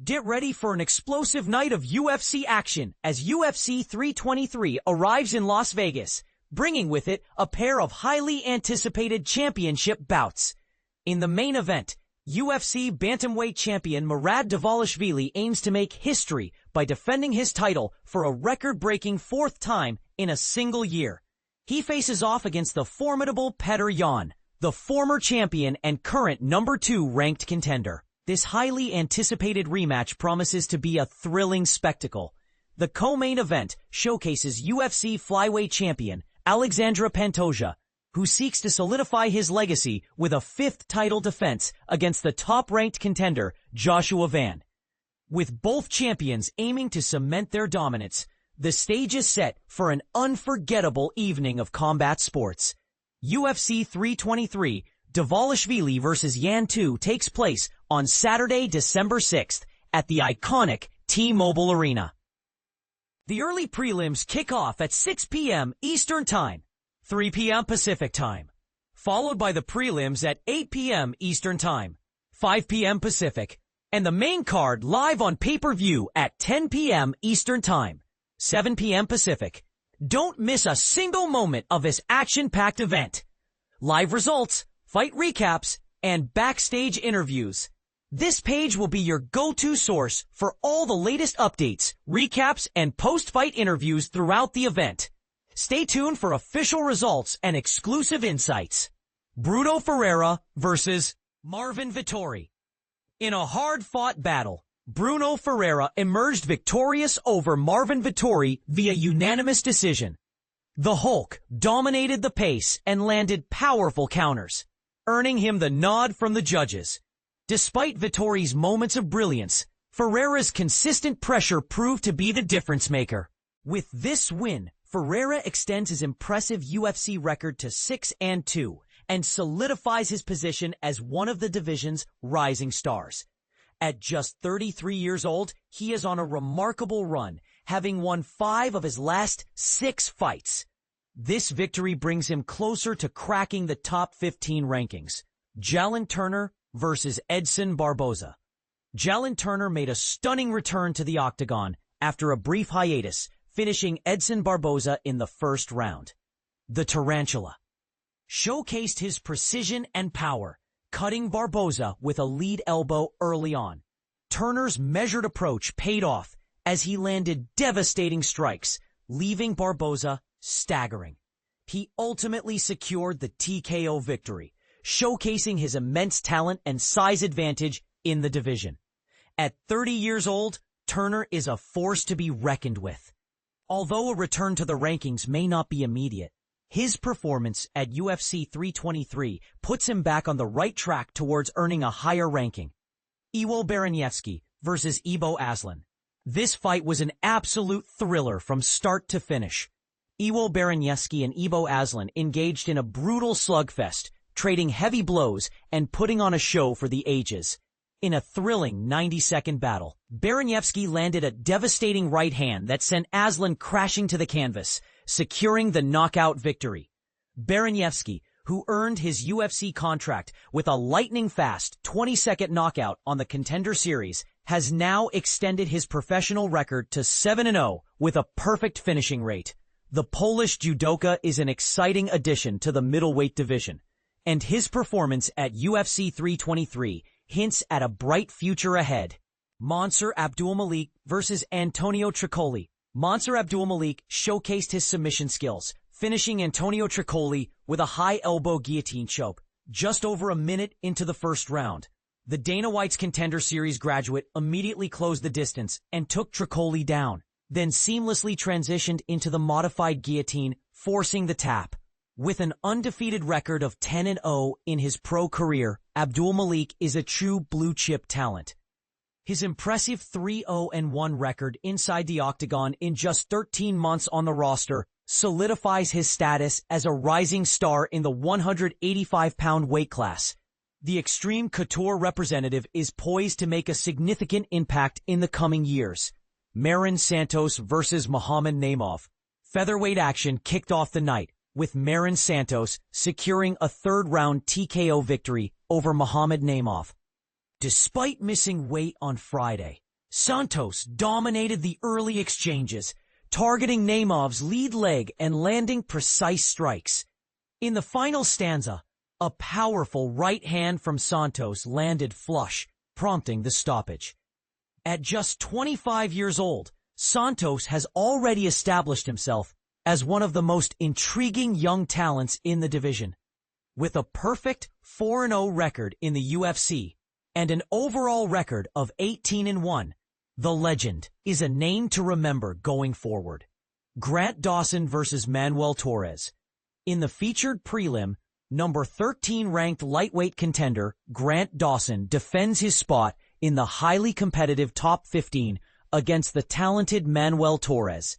Get ready for an explosive night of UFC action as UFC 323 arrives in Las Vegas, bringing with it a pair of highly anticipated championship bouts. In the main event, UFC bantamweight champion Merab Dvalishvili aims to make history by defending his title for a record-breaking fourth time in a single year. He faces off against the formidable Petr Yan, the former champion and current number 2 ranked contender. This highly anticipated rematch promises to be a thrilling spectacle. The co-main event showcases UFC flyweight champion Alexandre Pantoja, who seeks to solidify his legacy with a 5th title defense against the top-ranked contender Joshua Van. With both champions aiming to cement their dominance, the stage is set for an unforgettable evening of combat sports. UFC 323 Dvalishvili vs. Yan 2 takes place on Saturday, December 6th at the iconic T-Mobile Arena. The early prelims kick off at 6 p.m. Eastern Time, 3 p.m. Pacific Time, followed by the prelims at 8 p.m. Eastern Time, 5 p.m. Pacific, and the main card live on pay-per-view at 10 p.m. Eastern Time, 7 p.m. Pacific. Don't miss a single moment of this action-packed event. Live results, fight recaps, and backstage interviews. This page will be your go-to source for all the latest updates, recaps, and post-fight interviews throughout the event. Stay tuned for official results and exclusive insights. Bruno Ferreira versus Marvin Vettori. In a hard-fought battle, Bruno Ferreira emerged victorious over Marvin Vettori via unanimous decision. The Hulk dominated the pace and landed powerful counters, earning him the nod from the judges. Despite Vettori's moments of brilliance, Ferreira's consistent pressure proved to be the difference maker. With this win, Ferreira extends his impressive UFC record to 6-2 and solidifies his position as one of the division's rising stars. At just 33 years old, he is on a remarkable run, having won 5 of his last 6 fights. This victory brings him closer to cracking the top 15 rankings. Jalen Turner versus Edson Barboza. Jalen Turner made a stunning return to the octagon after a brief hiatus, finishing Edson Barboza in the first round. The Tarantula showcased his precision and power, cutting Barboza with a lead elbow early on. Turner's measured approach paid off as he landed devastating strikes, leaving Barboza staggering. He ultimately secured the TKO victory, showcasing his immense talent and size advantage in the division. At 30 years old, Turner is a force to be reckoned with. Although a return to the rankings may not be immediate, his performance at UFC 323 puts him back on the right track towards earning a higher ranking. Iwo Baraniewski versus Ibo Aslan. This fight was an absolute thriller from start to finish. Iwo Baraniewski and Ibo Aslan engaged in a brutal slugfest, trading heavy blows and putting on a show for the ages. In a thrilling 90-second battle, Baraniewski landed a devastating right hand that sent Aslan crashing to the canvas, securing the knockout victory. Baraniewski, who earned his UFC contract with a lightning-fast 20-second knockout on the Contender Series, has now extended his professional record to 7-0 with a perfect finishing rate. The Polish judoka is an exciting addition to the middleweight division, and his performance at UFC 323 hints at a bright future ahead. Mansour Abdulmalik versus Antonio Triccoli. Mansour Abdulmalik showcased his submission skills, finishing Antonio Triccoli with a high elbow guillotine choke just over a minute into the first round. The Dana White's Contender Series graduate immediately closed the distance and took Triccoli down, then seamlessly transitioned into the modified guillotine, forcing the tap. With an undefeated record of 10-0 in his pro career, Abdulmalik is a true blue-chip talent. His impressive 3-0-1 record inside the octagon in just 13 months on the roster solidifies his status as a rising star in the 185-pound weight class. The Extreme Couture representative is poised to make a significant impact in the coming years. Marin Santos versus Muhammad Naimov. Featherweight action kicked off the night, with Marin Santos securing a third-round TKO victory over Muhammad Naimov. Despite missing weight on Friday, Santos dominated the early exchanges, targeting Namaov's lead leg and landing precise strikes. In the final stanza, a powerful right hand from Santos landed flush, prompting the stoppage. At just 25 years old, Santos has already established himself as one of the most intriguing young talents in the division. With a perfect 4-0 record in the UFC and an overall record of 18-1, the legend is a name to remember going forward. Grant Dawson versus Manuel Torres. In the featured prelim, number 13 ranked lightweight contender Grant Dawson defends his spot in the highly competitive top 15 against the talented Manuel Torres.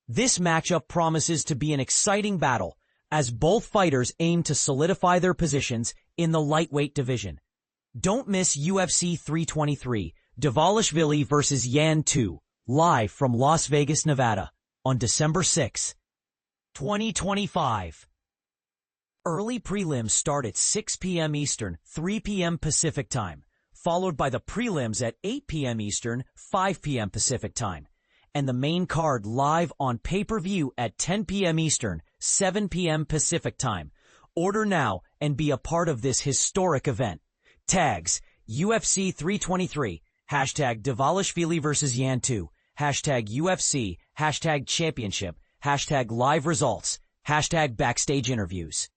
This matchup promises to be an exciting battle as both fighters aim to solidify their positions in the lightweight division. Don't miss UFC 323, Dvalishvili versus Yan 2, live from Las Vegas, Nevada, on December 6, 2025. Early prelims start at 6 p.m. Eastern, 3 p.m. Pacific Time, followed by the prelims at 8 p.m. Eastern, 5 p.m. Pacific Time, and the main card live on pay-per-view at 10 p.m. Eastern, 7 p.m. Pacific Time. Order now and be a part of this historic event. Tags: UFC 323, hashtag Dvalishvili versus Yan 2, hashtag UFC, hashtag championship, hashtag live results, hashtag backstage interviews.